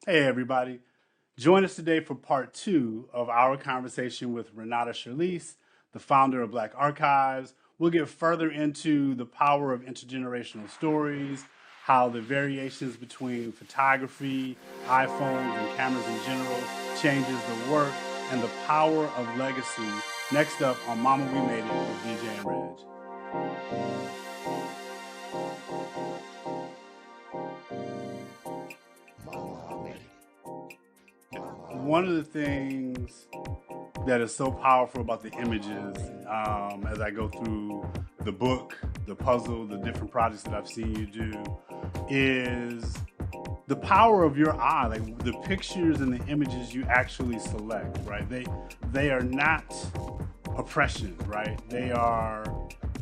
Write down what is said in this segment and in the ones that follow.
Hey, everybody. Join us today for part two of our conversation with Renata Cherlise, the founder of Black Archives. We'll get further into the power of intergenerational stories, how the variations between photography, iPhones, and cameras in general changes the work and the power of legacy. Next up on Mama We Made It with DJ and Reg. One of the things that is so powerful about the images as I go through the book, the puzzle, the different projects that I've seen you do is the power of your eye, like the pictures and the images you actually select, right? They are not oppression, right? They are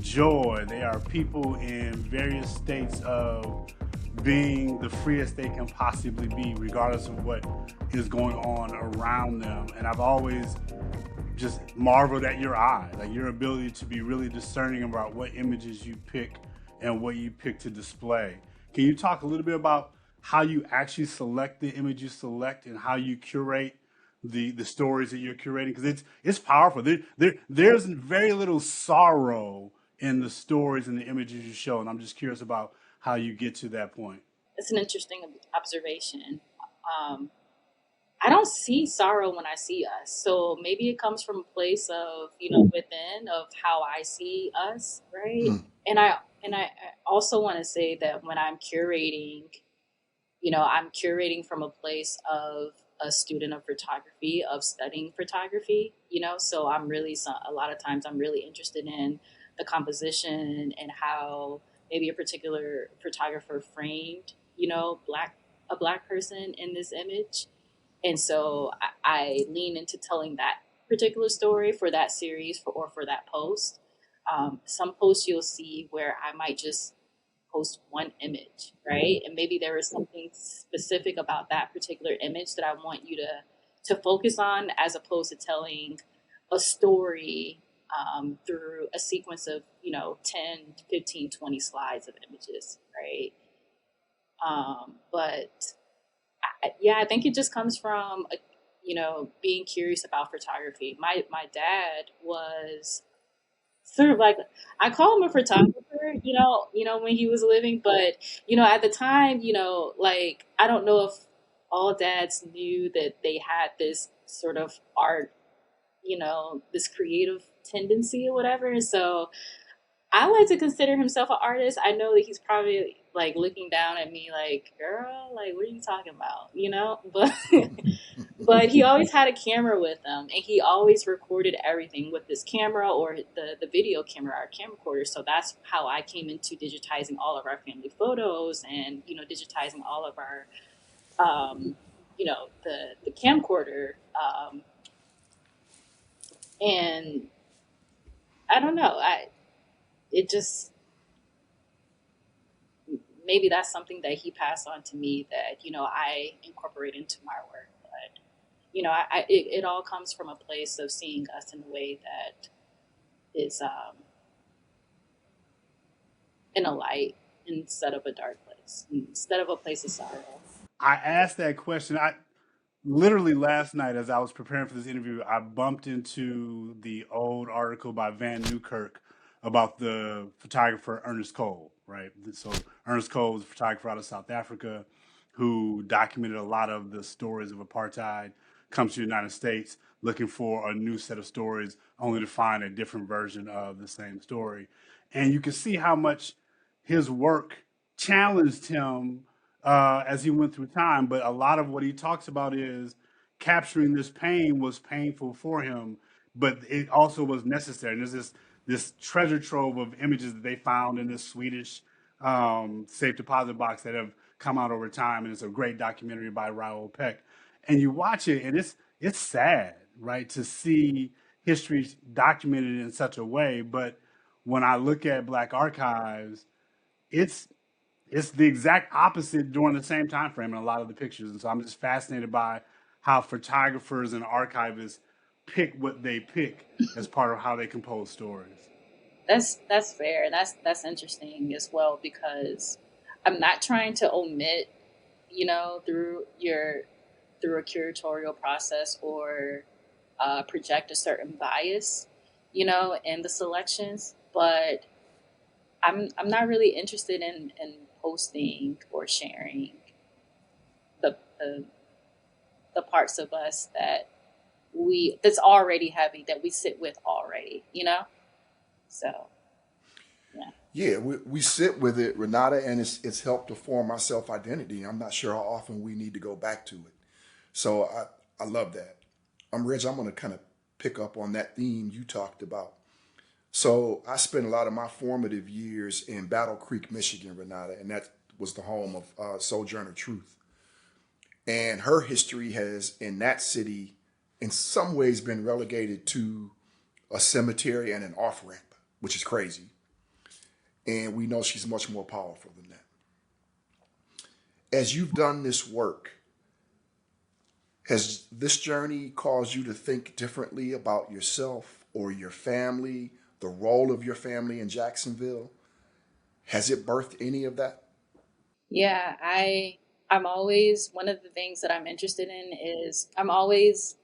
joy. They are people in various states of being the freest they can possibly be, regardless of what is going on around them. And I've always just marveled at your eye, like your ability to be really discerning about what images you pick and what you pick to display. Can you talk a little bit about how you actually select the image you select and how you curate the stories that you're curating? Because it's powerful. There's very little sorrow in the stories and the images you show, and I'm just curious about how you get to that point. It's an interesting observation. Um, I don't see sorrow when I see us. So maybe it comes from a place of, within of how I see us, right? And I also want to say that when I'm curating, I'm curating from a place of a student of photography, of studying photography, so a lot of times I'm really interested in the composition and how maybe a particular photographer framed, a black person in this image. And so I lean into telling that particular story for that series or for that post. Some posts you'll see where I might just post one image, right? And maybe there is something specific about that particular image that I want you to focus on, as opposed to telling a story through a sequence of 10, 15, 20 slides of images, right? But yeah, I think it just comes from being curious about photography. My dad was sort of like, I call him a photographer, when he was living, but at the time, like, I don't know if all dads knew that they had this sort of art, this creative tendency or whatever. And so I like to consider himself an artist. I know that he's probably like looking down at me like, girl, like, what are you talking about? But but he always had a camera with him, and he always recorded everything with this camera or the video camera, our camcorder. So that's how I came into digitizing all of our family photos, and digitizing all of our the camcorder. And I don't know, I it just maybe that's something that he passed on to me that I incorporate into my work. But it all comes from a place of seeing us in a way that is in a light instead of a dark place, instead of a place of sorrow. I asked that question. I literally last night as I was preparing for this interview, I bumped into the old article by Van Newkirk about the photographer Ernest Cole, right? So Ernest Cole was a photographer out of South Africa who documented a lot of the stories of apartheid, comes to the United States looking for a new set of stories, only to find a different version of the same story. And you can see how much his work challenged him as he went through time. But a lot of what he talks about is capturing this pain was painful for him, but it also was necessary. And there's this treasure trove of images that they found in this Swedish safe deposit box that have come out over time, and it's a great documentary by Raoul Peck. And you watch it, and it's sad, right, to see history documented in such a way. But when I look at Black Archives, it's it's the exact opposite during the same time frame in a lot of the pictures. And so I'm just fascinated by how photographers and archivists pick what they pick as part of how they compose stories. That's fair. That's interesting as well, because I'm not trying to omit through a curatorial process, or project a certain bias, in the selections. But I'm not really interested in posting or sharing the the, the parts of us that's already heavy, that we sit with already. So yeah. Yeah, we sit with it, Renata, and it's helped to form our self identity. I'm not sure how often we need to go back to it. So I love that. Reg, I'm going to kind of pick up on that theme you talked about. So I spent a lot of my formative years in Battle Creek, Michigan, Renata, and that was the home of Sojourner Truth. And her history has, in that city, in some ways been relegated to a cemetery and an off ramp, which is crazy. And we know she's much more powerful than that. As you've done this work, has this journey caused you to think differently about yourself or your family, the role of your family in Jacksonville? Has it birthed any of that? Yeah, I'm always, one of the things that I'm interested in is, I'm always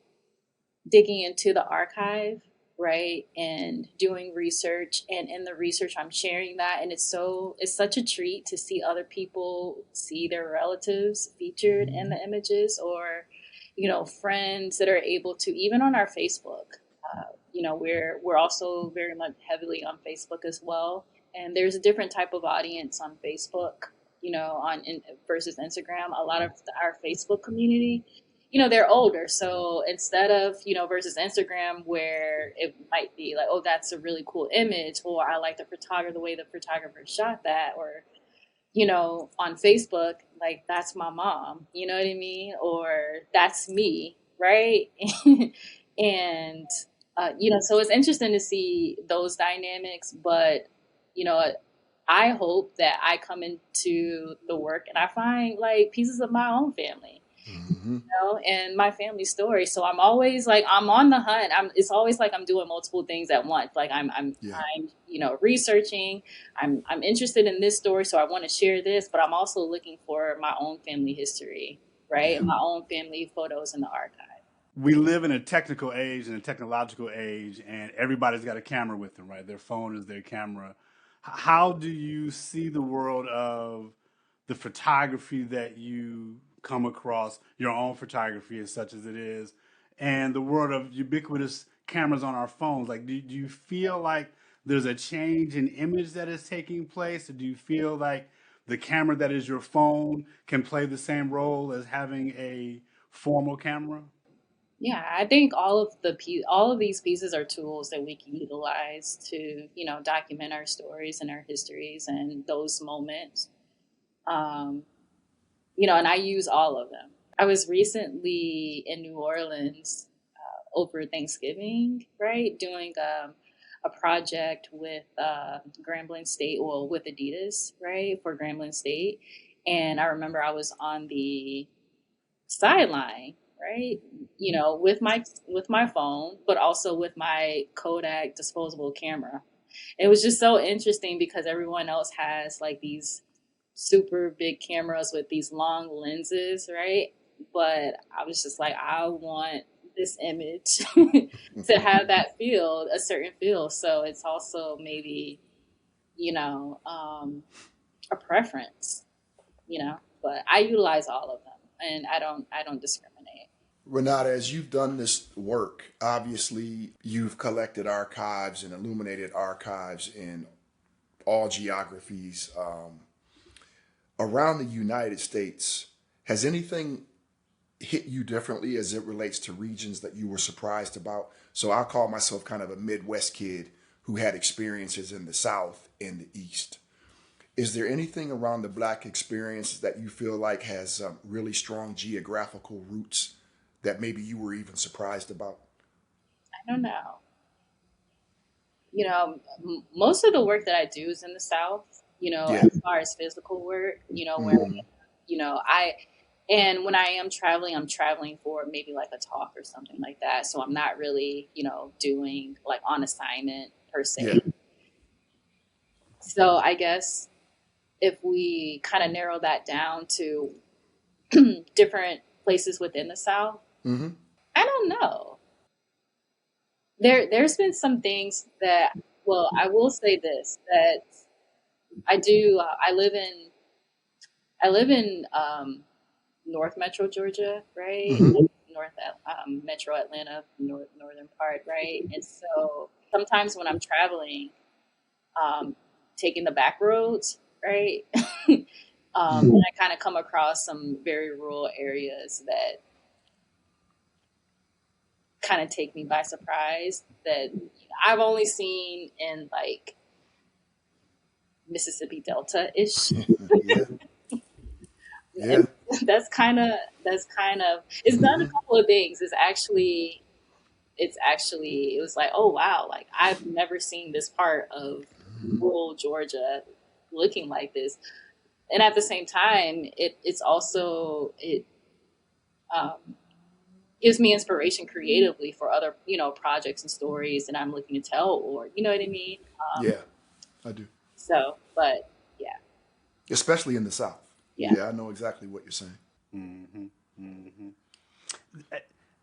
digging into the archive, right? And doing research, and in the research I'm sharing that, and it's such a treat to see other people see their relatives featured in the images, or friends that are able to, even on our Facebook. We're also very much heavily on Facebook as well, and there's a different type of audience on Facebook, versus Instagram. A lot of our Facebook community, they're older. So instead of, versus Instagram, where it might be like, oh, that's a really cool image, or I like the way the photographer shot that, or, on Facebook, like, that's my mom, you know what I mean? Or that's me, right? And, so it's interesting to see those dynamics, but, you know, I hope that I come into the work and I find like pieces of my own family, Mm-hmm. and my family story. So I'm always like, I'm on the hunt. It's always like I'm doing multiple things at once. Like Yeah. I'm researching. I'm interested in this story, so I want to share this, but I'm also looking for my own family history, right? Yeah. And my own family photos in the archive. We live in a technical age and a technological age, and everybody's got a camera with them, right? Their phone is their camera. How do you see the world of the photography that you come across, your own photography, as such as it is, and the world of ubiquitous cameras on our phones? Like, do you feel like there's a change in image that is taking place, or do you feel like the camera that is your phone can play the same role as having a formal camera? Yeah, I think all of these pieces are tools that we can utilize to, document our stories and our histories and those moments. Um, and I use all of them. I was recently in New Orleans over Thanksgiving, right, doing a project with Grambling State, well, with Adidas, right, for Grambling State. And I remember I was on the sideline, right, with my phone, but also with my Kodak disposable camera. It was just so interesting because everyone else has like these super big cameras with these long lenses, right? But I was just like, I want this image to have that feel, a certain feel. So it's also maybe, you know, um, a preference, but I utilize all of them, and I don't discriminate. Renata, as you've done this work, obviously you've collected archives and illuminated archives in all geographies around the United States. Has anything hit you differently as it relates to regions that you were surprised about? So I call myself kind of a Midwest kid who had experiences in the South and the East. Is there anything around the Black experience that you feel like has really strong geographical roots that maybe you were even surprised about? I don't know. Most of the work that I do is in the South, Yeah. as far as physical work, where, Mm-hmm. I, and when I am traveling, I'm traveling for maybe like a talk or something like that. So I'm not really, doing like on assignment per Yeah. se. So I guess if we kind of narrow that down to different places within the South. Mm-hmm. I don't know. There's been some things that, well, I will say this, that I do. I live in North Metro Georgia, right? Mm-hmm. North Metro Atlanta, northern part, right? And so sometimes when I'm traveling, taking the back roads, right? And I kind of come across some very rural areas that kind of take me by surprise, that I've only seen in like Mississippi Delta ish. Yeah. Yeah. And that's kind of it's done a Mm-hmm. couple of things. It was like, oh wow, like I've never seen this part of rural Georgia looking like this. And at the same time, it's also it um, gives me inspiration creatively for other, projects and stories that I'm looking to tell, or you know what I mean. Yeah, I do. So, but yeah, Especially in the South. yeah. Yeah, I know exactly what you're saying. Hmm. Hmm.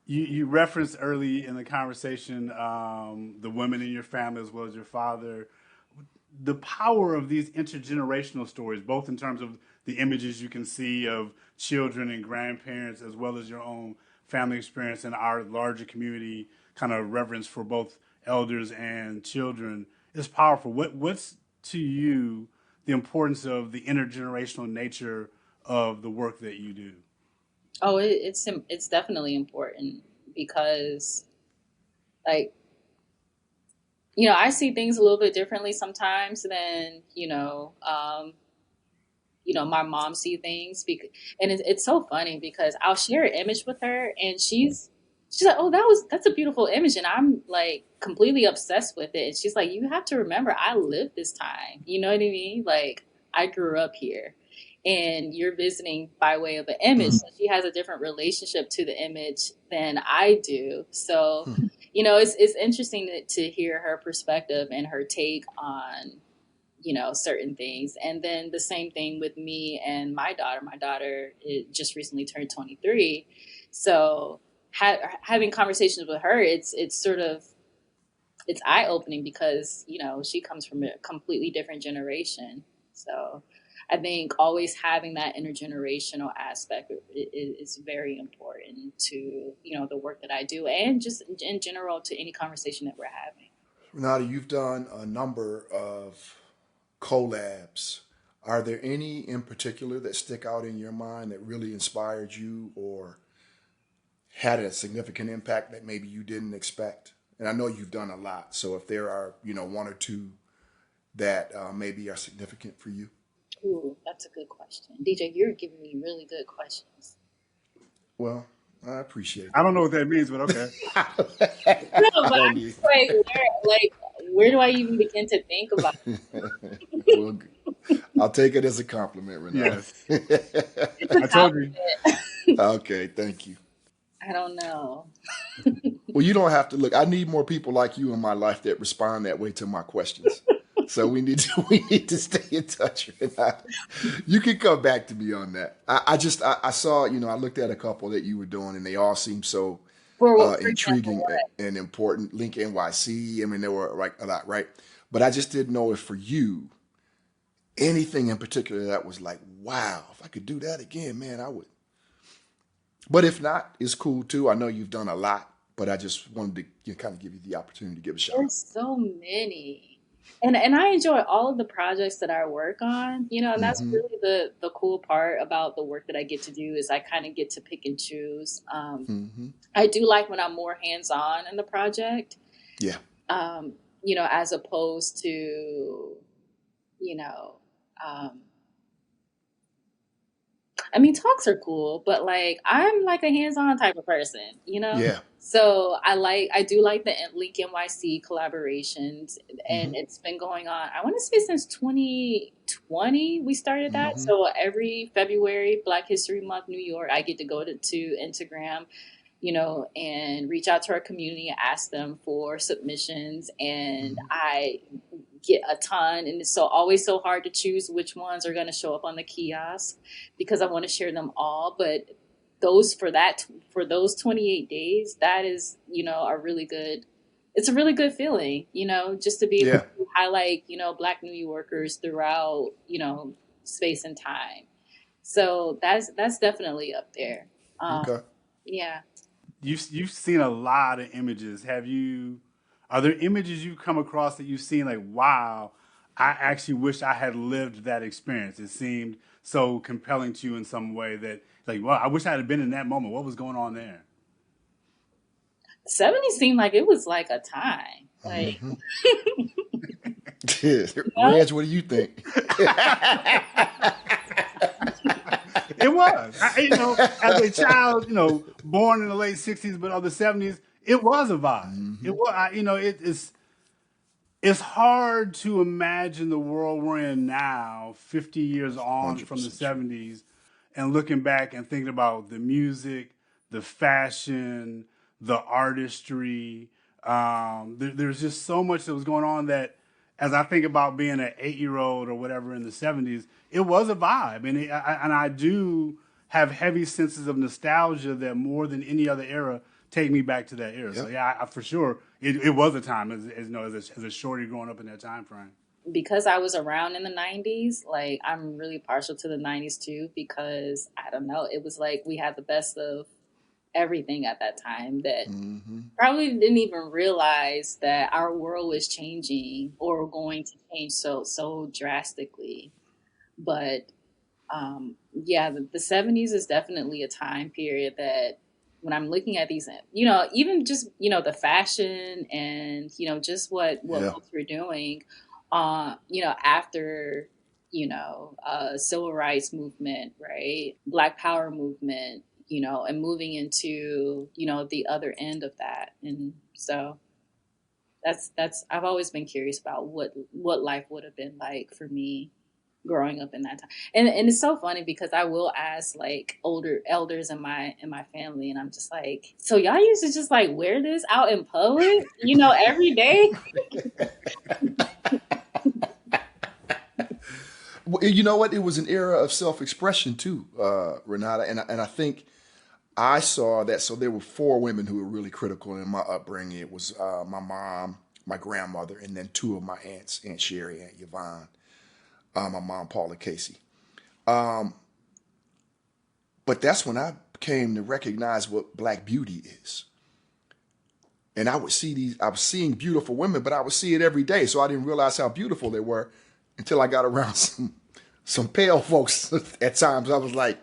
You referenced early in the conversation the women in your family as well as your father. The power of these intergenerational stories, both in terms of the images you can see of children and grandparents, as well as your own family experience and our larger community kind of reverence for both elders and children, is powerful. What's to you the importance of the intergenerational nature of the work that you do? Oh, it's definitely important because, like, I see things a little bit differently sometimes than my mom see things. Because, and it's so funny because I'll share an image with her, and she's like, "Oh, that's a beautiful image," and I'm like completely obsessed with it. And she's like, "You have to remember, I lived this time. You know what I mean? Like, I grew up here." And you're visiting by way of an image. So she has a different relationship to the image than I do. So, it's interesting to hear her perspective and her take on, certain things. And then the same thing with me and my daughter. My daughter just recently turned 23. So having conversations with her, it's sort of, it's eye opening because, she comes from a completely different generation. So I think always having that intergenerational aspect is very important to, the work that I do, and just in general to any conversation that we're having. Renata, you've done a number of collabs. Are there any in particular that stick out in your mind that really inspired you or had a significant impact that maybe you didn't expect? And I know you've done a lot, so if there are, one or two that maybe are significant for you. Ooh, that's a good question. DJ, you're giving me really good questions. Well, I appreciate I don't know what that means, but okay. that. No, I but don't I'm need. just where do I even begin to think about Well, I'll take it as a compliment, Renata. Yes, it? It's a I told you. compliment. Okay, thank you. I don't know. Well, you don't have to look. I need more people like you in my life that respond that way to my questions. So we need to we need to stay in touch, Renata. You can come back to me on that. I saw, I looked at a couple that you were doing, and they all seem so For example, intriguing what? and important. Link NYC. I mean, there were like a lot, right? But I just didn't know if for you anything in particular that was like, wow, if I could do that again, man, I would. But if not, it's cool too. I know you've done a lot, but I just wanted to kind of give you the opportunity to give a shout out. There's so many. And I enjoy all of the projects that I work on, and that's Mm-hmm. really the cool part about the work that I get to do is I kind of get to pick and choose. Mm-hmm. I do like when I'm more hands on in the project, Yeah. as opposed to, you know, um, I mean, talks are cool, but like I'm like a hands-on type of person. Yeah. So I do like the Link NYC collaborations, Mm-hmm. and it's been going on. I want to say since 2020 we started that. Mm-hmm. So every February, Black History Month, New York, I get to go to Instagram, and reach out to our community, ask them for submissions, and Mm-hmm. I get a ton, and it's so always so hard to choose which ones are going to show up on the kiosk because I want to share them all. But for those 28 days, that is, a really good, it's a really good feeling, just to be able Yeah. to highlight, Black New Yorkers throughout, space and time. So that's definitely up there. Um, Okay. yeah. You've seen a lot of images. Have you? Are there images you've come across that you've seen like, wow, I actually wish I had lived that experience. It seemed so compelling to you in some way that like, well, I wish I had been in that moment. What was going on there? 70s seemed like it was like a time. Like, Hmm. you know, Reg, what do you think? It was. As a child, born in the late '60s, but of the '70s, it was a vibe. It Hmm. was. It's hard to imagine the world we're in now, 50 years on from the 100% true. '70s, and looking back and thinking about the music, the fashion, the artistry. There's just so much that was going on that, as I think about being an 8-year old or whatever in the '70s, it was a vibe, and I do have heavy senses of nostalgia that more than any other era take me back to that era. So Yep. yeah, for sure, it was a time as a shorty growing up in that time frame. because I was around in the 90s, like I'm really partial to the 90s too, because I don't know, it was like we had the best of everything at that time that Hmm. probably didn't even realize that our world was changing or going to change so drastically. But yeah, the 70s is definitely a time period that when I'm looking at these, even just, the fashion and, just what Yeah. folks were doing, after, civil rights movement, right? Black power movement, and moving into, the other end of that. And so I've always been curious about what life would have been like for me growing up in that time. And it's so funny because I will ask like older elders in my family, and I'm just like, so y'all used to just like wear this out in public, every day? Well, you know what? It was an era of self-expression too, Renata, and I think I saw that. So there were four women who were really critical in my upbringing. It was my mom, my grandmother, and then two of my aunts, Aunt Sherry, Aunt Yvonne, my mom, Paula Casey. Um, but that's when I came to recognize what Black beauty is. And I would see these, I was seeing beautiful women, but I would see it every day. So I didn't realize how beautiful they were until I got around some pale folks at times. I was like,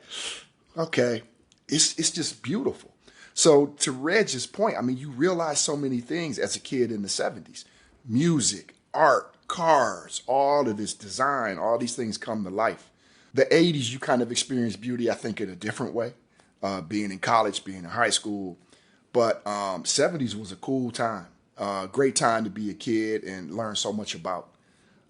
okay, it's just beautiful. So to Reg's point, I mean, you realize so many things as a kid in the 70s. Music, art, cars, all of this design, all these things come to life. The 80s, you kind of experience beauty, I think, in a different way. Being in college, being in high school. But 70s was a cool time. Great time to be a kid and learn so much about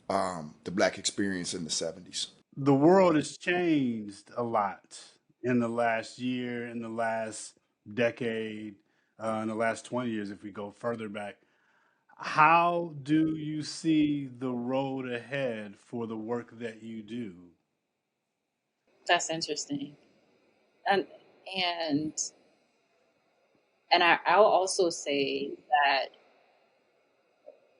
the Black experience in the 70s. The world has changed a lot in the last year, in the last decade, in the last 20 years, if we go further back. How do you see the road ahead for the work that you do? That's interesting. And and and I'll also say that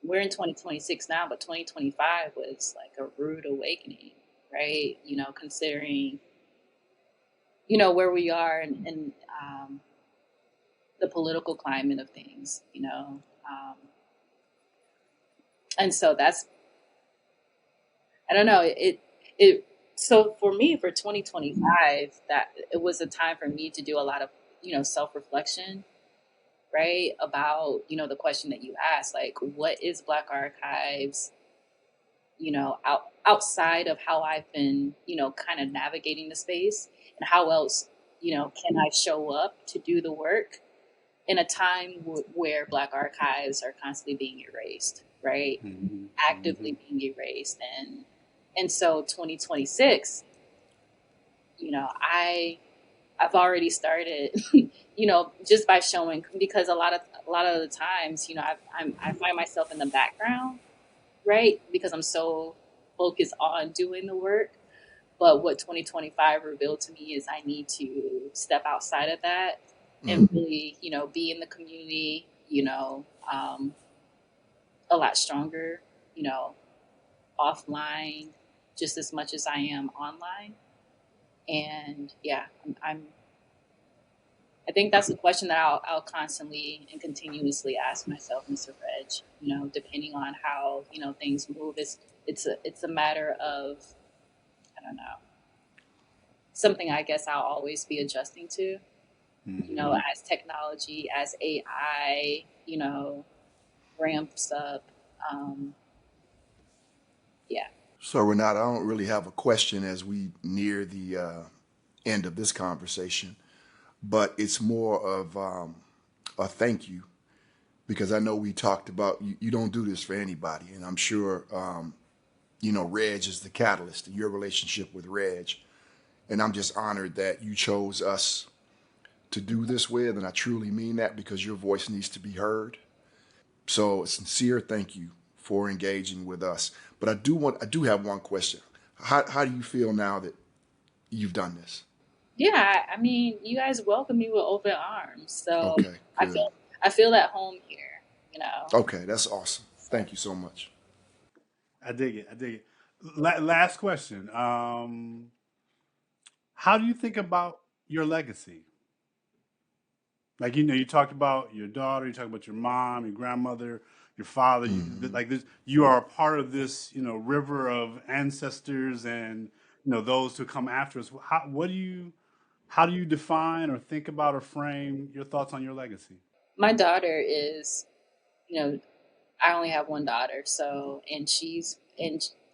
we're in 2026 now, but 2025 was like a rude awakening, right? Considering where we are and the political climate of things, and so that's, I don't know, it so for me, for 2025, that it was a time for me to do a lot of self-reflection, right, about the question that you asked, like what is Black Archives, outside of how I've been kind of navigating the space, and how else can I show up to do the work in a time where Black archives are constantly being erased, right? Hmm. Hmm. Actively being erased, and so 2026, I've already started, just by showing, because a lot of the times, I find myself in the background, right? Because I'm so focused on doing the work. But what 2025 revealed to me is I need to step outside of that and really, be in the community, a lot stronger, you know, offline just as much as I am online. And yeah, I think that's a question that I'll constantly and continuously ask myself, Mr. Reg. Depending on how things move, it's a matter of, I don't know, something I guess I'll always be adjusting to. As technology, as AI, ramps up. Um, yeah. So, Renata, I don't really have a question as we near the end of this conversation, but it's more of a thank you because I know we talked about you don't do this for anybody, and I'm sure Reg is the catalyst in your relationship with Reg, and I'm just honored that you chose us to do this with, and I truly mean that because your voice needs to be heard. So, a sincere thank you for engaging with us. But I do have one question. How do you feel now that you've done this? Yeah, I mean, you guys welcome me with open arms, so Okay, I good. feel I feel at home here. You know. Okay, that's awesome. So, Thank you so much. I dig it. I dig it. Last question. How do you think about your legacy? Like you talked about your daughter, you talked about your mom, your grandmother, your father. Hmm. Like this, you are a part of this, river of ancestors and those who come after us. How do you define or think about or frame your thoughts on your legacy? my daughter is, you know, I only have one daughter, so and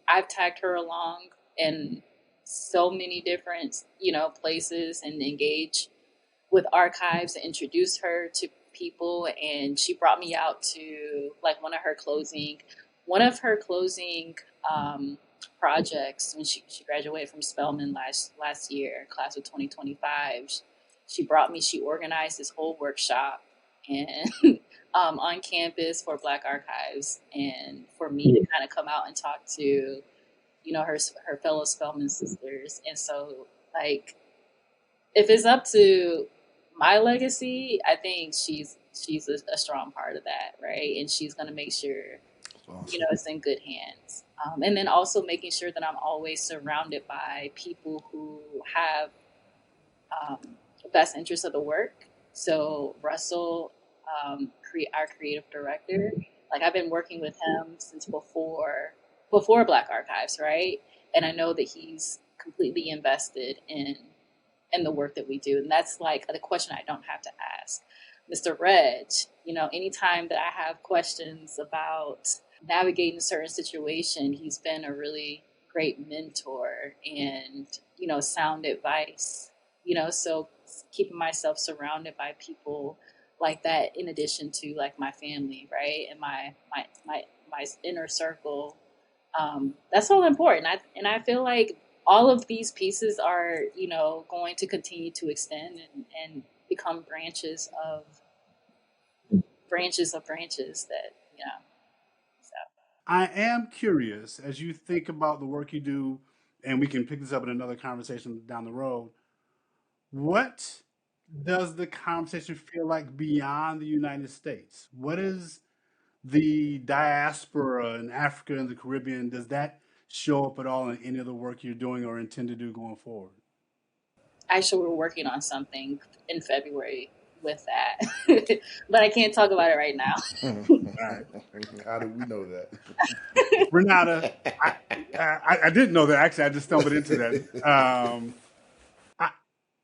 I've tagged her along in so many different, places and engage with archives and introduce her to people, and she brought me out to like one of her closing um, projects when she graduated from Spelman last year, class of 2025. She organized this whole workshop and on campus for Black Archives, and for me to kind of come out and talk to her fellow Spelman sisters. And so, like, if it's up to my legacy, I think she's a strong part of that, right? And she's going to make sure That's awesome. it's in good hands. And then also making sure that I'm always surrounded by people who have um, best interest of the work. So Russell, our creative director, like I've been working with him since before Black Archives, right? And I know that he's completely invested in the work that we do, and that's like the question I don't have to ask. Mr. Reg, anytime that I have questions about navigating a certain situation, he's been a really great mentor and sound advice. So keeping myself surrounded by people like that, in addition to like my family, right, and my inner circle, that's all important. I feel like all of these pieces are going to continue to extend and become branches that so. I am curious as you think about the work you do, and we can pick this up in another conversation down the road. What does the conversation feel like beyond the United States? What is the diaspora in Africa and the Caribbean? Does that show up at all in any of the work you're doing or intend to do going forward? Actually, we're working on something in February with that, but I can't talk about it right now. All right, How do we know that? Renata, I, I didn't know that. Actually, I just stumbled into that. I,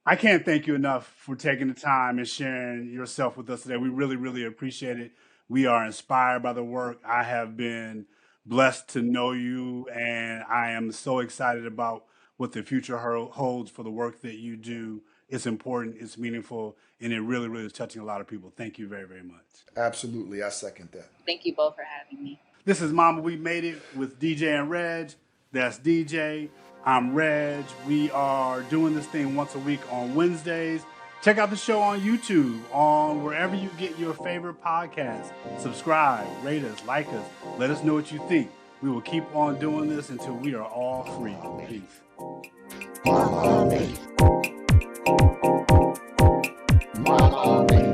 I can't thank you enough for taking the time and sharing yourself with us today. We really, really appreciate it. We are inspired by the work. I have been blessed to know you, and I am so excited about what the future holds for the work that you do. It's important, it's meaningful, and it really, really is touching a lot of people. Thank you very, very much. Absolutely, I second that. Thank you both for having me. This is Mama We Made It with DJ and Reg. That's DJ. I'm Reg. We are doing this thing once a week on Wednesdays. Check out the show on YouTube, on wherever you get your favorite podcasts. Subscribe, rate us, like us. Let us know what you think. We will keep on doing this until we are all free. Peace. Mama,